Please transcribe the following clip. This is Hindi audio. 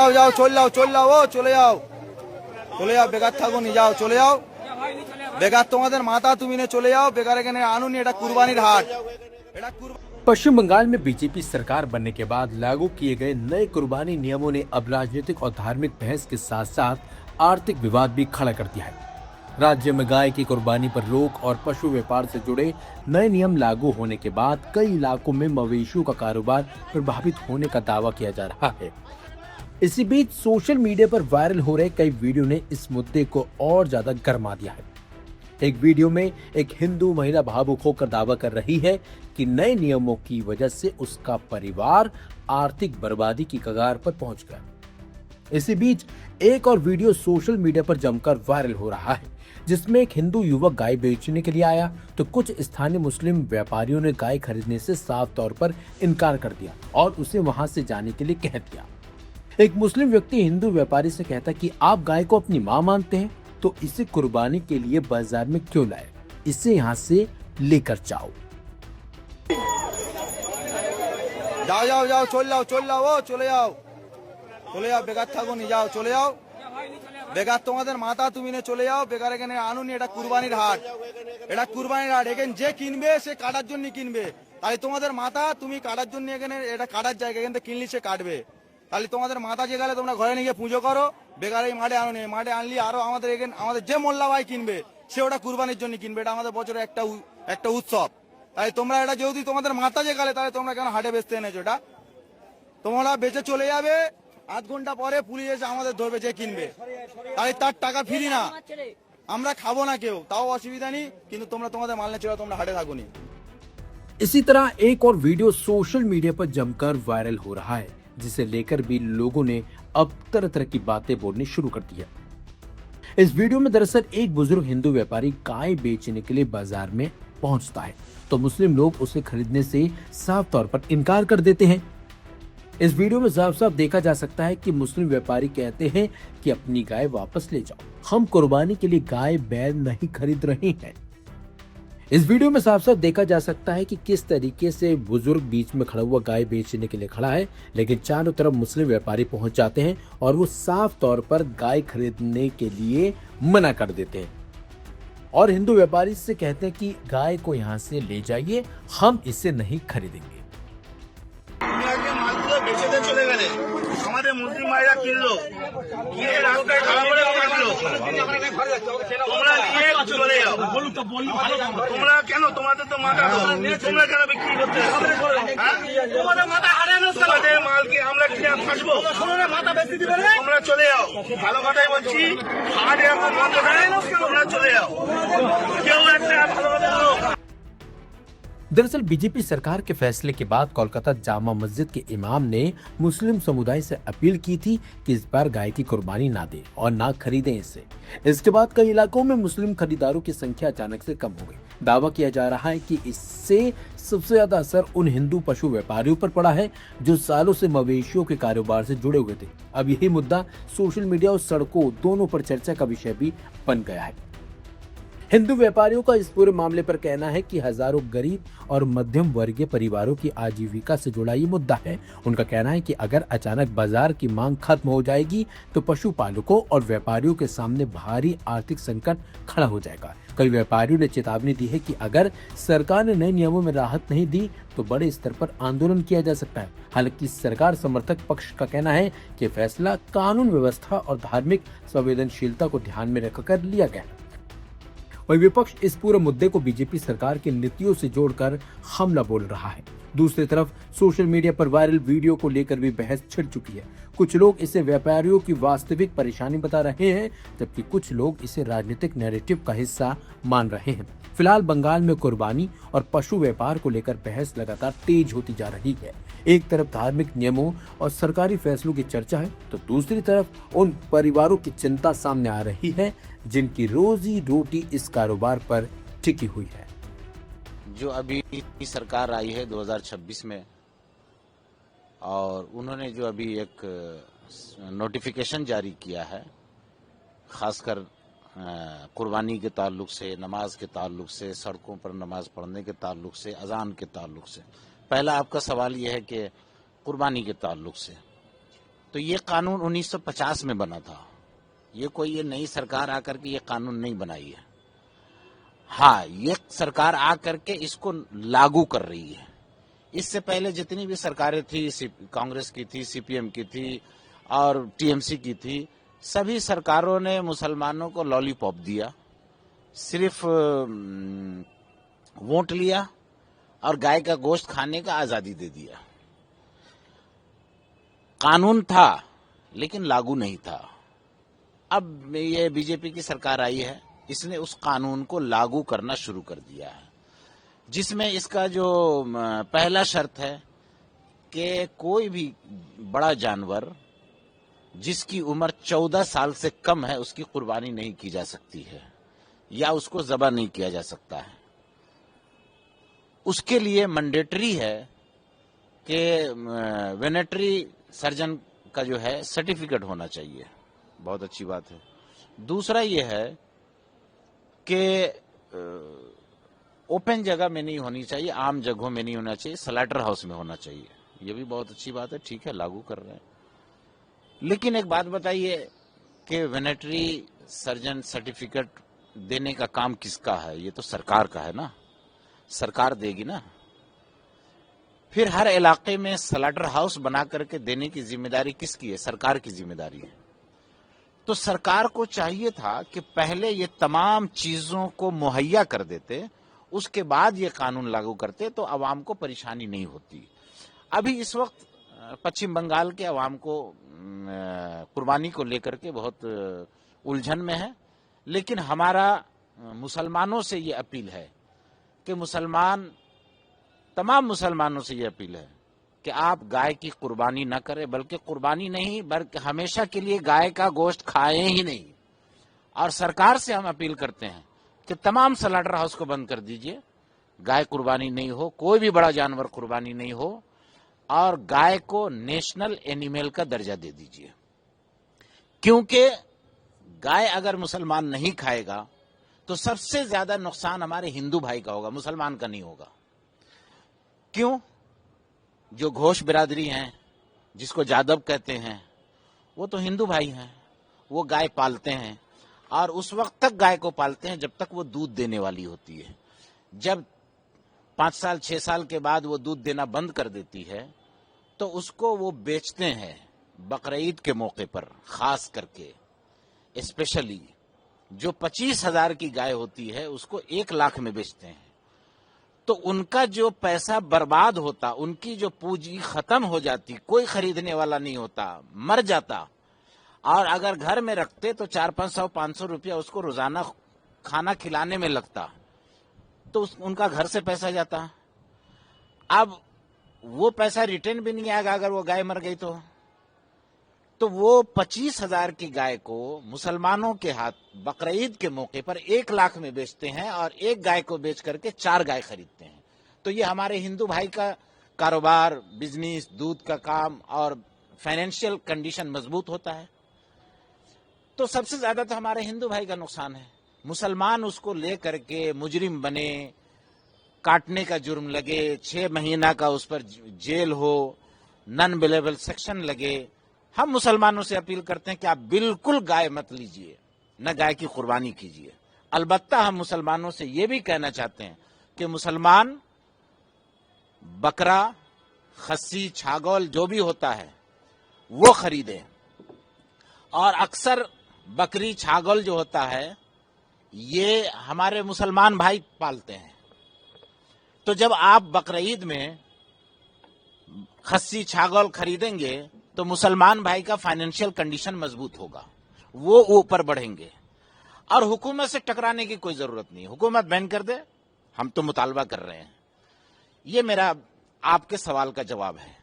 যাও যাও চলে যাও ও চলে যাও বেকার থাকো নি যাও চলে যাও বেকার তোমাদের মাথা তুমি নিয়ে চলে যাও বেকার এখানে আনুনি এটা কুরবানির হাট এটা पश्चिम बंगाल में बीजेपी सरकार बनने के बाद लागू किए गए नए कुर्बानी नियमों ने अब राजनीतिक और धार्मिक बहस के साथ साथ आर्थिक विवाद भी खड़ा कर दिया है। राज्य में गाय की कुर्बानी पर रोक और पशु व्यापार से जुड़े नए नियम लागू होने के बाद कई इलाकों में मवेशियों का कारोबार प्रभावित होने का दावा किया जा रहा है। इसी बीच सोशल मीडिया पर वायरल हो रहे कई वीडियो ने इस मुद्दे को और ज्यादा गर्मा दिया है। एक वीडियो में एक हिंदू महिला भावुक होकर दावा कर रही है कि नए नियमों की वजह से उसका परिवार आर्थिक बर्बादी की कगार पर पहुंच गया। इसी बीच एक और वीडियो सोशल मीडिया पर जमकर वायरल हो रहा है, जिसमें एक हिंदू युवक गाय बेचने के लिए आया तो कुछ स्थानीय मुस्लिम व्यापारियों ने गाय खरीदने से साफ तौर पर इनकार कर दिया और उसे वहां से जाने के लिए कह दिया। एक मुस्लिम व्यक्ति हिंदू व्यापारी से कहता कि आप गाय को अपनी मां मानते हैं तो इसे कुर्बानी के लिए बाजार में क्यों लाए, इसे यहाँ से लेकर जाओ। যাও যাও যাও চলে যাও ও চলে যাও বেকার থাকো নি যাও চলে যাও বেকার তোমাদের মাথা তুমি নিয়ে চলে যাও বেকার এখানে আনুনি এটা কুরবানির হাট এখানে যে কিনবে সে কাটার জন্য কিনবে তাই তোমাদের মাথা তুমি কাটার জন্য এখানে এটা কাটার জায়গা এখান থেকে কিনলি সে কাটবে তাহলে তোমাদের মাথা যে গেলে তোমরা ঘরে নিয়ে গিয়ে পুজো করো বেকার এই মাঠে আনুনি মাঠে আনলি আরো আমাদের এখানে আমাদের যে মোল্লা ভাই কিনবে সে ওটা কুরবানির জন্য কিনবে এটা আমাদের বছরে একটা উৎসব তাই তোমরা এটা যদি তোমাদের মাথা যে গেলে তাহলে তোমরা কেন হাটে বেচতে এনেছো এটা তোমরা বেচে চলে যাবে আধ ঘন্টা পরে পুলিশ এসে আমাদের ধরবে যে কিনবে তাই তার টাকা ফিরি না আমরা খাবো না কেউ তাও অসুবিধা নেই কিন্তু তোমরা তোমাদের মাল নিয়ে চলো তোমরা हाटे থাকো নি। इसी तरह एक और वीडियो सोशल मीडिया पर जमकर वायरल हो रहा है, जिसे लेकर भी लोगों ने अब तरह तरह की बातें बोलनी शुरू कर दी है। इस वीडियो में दरअसल एक बुजुर्ग हिंदू व्यापारी गाय बेचने के लिए बाजार में पहुंचता है तो मुस्लिम लोग उसे खरीदने से साफ तौर पर इनकार कर देते हैं। इस वीडियो में साफ साफ देखा जा सकता है कि मुस्लिम व्यापारी कहते हैं कि अपनी गाय वापस ले जाओ, हम कुर्बानी के लिए गाय बैल नहीं खरीद रहे हैं। इस वीडियो में साफ साफ देखा जा सकता है कि किस तरीके से बुजुर्ग बीच में खड़ा हुआ गाय बेचने के लिए खड़ा है, लेकिन चारों तरफ मुस्लिम व्यापारी पहुंच जाते हैं और वो साफ तौर पर गाय खरीदने के लिए मना कर देते हैं और हिंदू व्यापारी से कहते हैं कि गाय को यहाँ से ले जाइए, हम इसे नहीं खरीदेंगे। বেচেতে চলে গেলে আমাদের মুসলিম ভাইরা কিনলো কিনে রাস্তায় খারাপ করে রাখলো তোমরা নিয়ে চলে যাও তোমরা কেন তোমাদের তো মাথা তোমরা কেন বিক্রি করতে তোমাদের মাথা হারানো তোমাদের মালকে আমরা কিনে ফাঁসবো মাথা বেশি দিবে তোমরা চলে যাও ভালো কথাই বলছি হাটে এখন বন্ধ দেয় তোমরা চলে যাও কেউ একটা ভালো কথা বলো। दरअसल बीजेपी सरकार के फैसले के बाद कोलकाता जामा मस्जिद के इमाम ने मुस्लिम समुदाय से अपील की थी कि इस बार गाय की कुर्बानी ना दें और ना खरीदें इसे। इसके बाद कई इलाकों में मुस्लिम खरीदारों की संख्या अचानक से कम हो गई। दावा किया जा रहा है कि इससे सबसे ज्यादा असर उन हिंदू पशु व्यापारियों पर पड़ा है जो सालों से मवेशियों के कारोबार से जुड़े हुए थे। अब यही मुद्दा सोशल मीडिया और सड़कों दोनों पर चर्चा का विषय भी बन गया है। हिंदू व्यापारियों का इस पूरे मामले पर कहना है कि हजारों गरीब और मध्यम वर्गीय परिवारों की आजीविका से जुड़ा ये मुद्दा है। उनका कहना है कि अगर अचानक बाजार की मांग खत्म हो जाएगी तो पशुपालकों और व्यापारियों के सामने भारी आर्थिक संकट खड़ा हो जाएगा। कई व्यापारियों ने चेतावनी दी है कि अगर सरकार ने नए नियमों में राहत नहीं दी तो बड़े स्तर पर आंदोलन किया जा सकता है। हालांकि सरकार समर्थक पक्ष का कहना है कि फैसला कानून व्यवस्था और धार्मिक संवेदनशीलता को ध्यान में रखकर लिया गया है। और विपक्ष इस पूरे मुद्दे को बीजेपी सरकार की नीतियों से जोड़कर हमला बोल रहा है। दूसरी तरफ सोशल मीडिया पर वायरल वीडियो को लेकर भी बहस छिड़ चुकी है। कुछ लोग इसे व्यापारियों की वास्तविक परेशानी बता रहे हैं, जबकि कुछ लोग इसे राजनीतिक नैरेटिव का हिस्सा मान रहे हैं। फिलहाल बंगाल में कुर्बानी और पशु व्यापार को लेकर बहस लगातार तेज होती जा रही है। एक तरफ धार्मिक नियमों और सरकारी फैसलों की चर्चा है तो दूसरी तरफ उन परिवारों की चिंता सामने आ रही है जिनकी रोजी रोटी इस कारोबार पर टिकी हुई है। जो अभी सरकार आई है 2026 में और उन्होंने जो अभी एक नोटिफिकेशन जारी किया है, खासकर कुर्बानी के ताल्लुक से, नमाज के ताल्लुक से, सड़कों पर नमाज पढ़ने के ताल्लुक से, अजान के ताल्लुक से। पहला आपका सवाल यह है कि कुर्बानी के ताल्लुक से तो ये कानून 1950 में बना था। ये नई सरकार आकर के ये कानून नहीं बनाई है। हाँ, ये सरकार आकर के इसको लागू कर रही है। इससे पहले जितनी भी सरकारें थी, कांग्रेस की थी, सीपीएम की थी और टीएमसी की थी, सभी सरकारों ने मुसलमानों को लॉलीपॉप दिया, सिर्फ वोट लिया और गाय का गोश्त खाने का आजादी दे दिया। कानून था लेकिन लागू नहीं था। अब ये बीजेपी की सरकार आई है, इसने उस कानून को लागू करना शुरू कर दिया है, जिसमें इसका जो पहला शर्त है कि कोई भी बड़ा जानवर जिसकी उम्र 14 साल से कम है उसकी कुर्बानी नहीं की जा सकती है या उसको ज़बह नहीं किया जा सकता है। उसके लिए मैंडेटरी है कि वेटरनरी सर्जन का जो है सर्टिफिकेट होना चाहिए। बहुत अच्छी बात है। दूसरा ये है कि ओपन जगह में नहीं होनी चाहिए, आम जगहों में नहीं होना चाहिए, स्लॉटर हाउस में होना चाहिए। ये भी बहुत अच्छी बात है, ठीक है, लागू कर रहे हैं। लेकिन एक बात बताइए कि वेटरनरी सर्जन सर्टिफिकेट देने का काम किसका है? ये तो सरकार का है ना, सरकार देगी ना। फिर हर इलाके में स्लॉटर हाउस बना करके देने की जिम्मेदारी किसकी है? सरकार की जिम्मेदारी है। तो सरकार को चाहिए था कि पहले ये तमाम चीजों को मुहैया कर देते, उसके बाद ये कानून लागू करते तो अवाम को परेशानी नहीं होती। अभी इस वक्त पश्चिम बंगाल के अवाम को कुर्बानी को लेकर के बहुत उलझन में है। लेकिन हमारा मुसलमानों से ये अपील है कि तमाम मुसलमानों से ये अपील है कि आप गाय की कुर्बानी न करें, बल्कि कुर्बानी नहीं बल्कि हमेशा के लिए गाय का गोश्त खाएं ही नहीं। और सरकार से हम अपील करते हैं कि तमाम स्लॉटर हाउस को बंद कर दीजिए, गाय कुर्बानी नहीं हो, कोई भी बड़ा जानवर कुर्बानी नहीं हो, और गाय को नेशनल एनिमल का दर्जा दे दीजिए। क्योंकि गाय अगर मुसलमान नहीं खाएगा तो सबसे ज्यादा नुकसान हमारे हिंदू भाई का होगा, मुसलमान का नहीं होगा। क्यों? जो घोष बिरादरी हैं, जिसको जादव कहते हैं, वो तो हिंदू भाई हैं। वो गाय पालते हैं और उस वक्त तक गाय को पालते हैं जब तक वो दूध देने वाली होती है। जब 5 साल 6 साल के बाद वो दूध देना बंद कर देती है तो उसको वो बेचते हैं बकरीद के मौके पर, खास करके स्पेशली जो 25,000 की गाय होती है उसको 1 लाख में बेचते हैं। तो उनका जो पैसा बर्बाद होता, उनकी जो पूंजी खत्म हो जाती, कोई खरीदने वाला नहीं होता, मर जाता। और अगर घर में रखते तो 400-500 रुपया उसको रोजाना खाना खिलाने में लगता, तो उनका घर से पैसा जाता। अब वो पैसा रिटर्न भी नहीं आएगा अगर वो गाय मर गई तो वो 25,000 की गाय को मुसलमानों के हाथ बकरीद के मौके पर 1 लाख में बेचते हैं और एक गाय को बेच करके 4 गाय खरीदते हैं। तो ये हमारे हिंदू भाई का कारोबार, बिजनेस, दूध का काम और फाइनेंशियल कंडीशन मजबूत होता है। तो सबसे ज्यादा तो हमारे हिंदू भाई का नुकसान है। मुसलमान उसको ले करके मुजरिम बने, काटने का जुर्म लगे, 6 महीना का उस पर जेल हो, नॉन अवेलेबल सेक्शन लगे। हम मुसलमानों से अपील करते हैं कि आप बिल्कुल गाय मत लीजिए, न गाय की कुर्बानी कीजिए। अलबत्ता हम मुसलमानों से ये भी कहना चाहते हैं कि मुसलमान बकरा, खस्सी, छागल जो भी होता है वो खरीदें। और अक्सर बकरी, छागल जो होता है ये हमारे मुसलमान भाई पालते हैं। तो जब आप बकरीद में खस्सी, छागल खरीदेंगे तो मुसलमान भाई का फाइनेंशियल कंडीशन मजबूत होगा, वो ऊपर बढ़ेंगे। और हुकूमत से टकराने की कोई जरूरत नहीं, हुकूमत बैन कर दे, हम तो मुतालबा कर रहे हैं। ये मेरा आपके सवाल का जवाब है।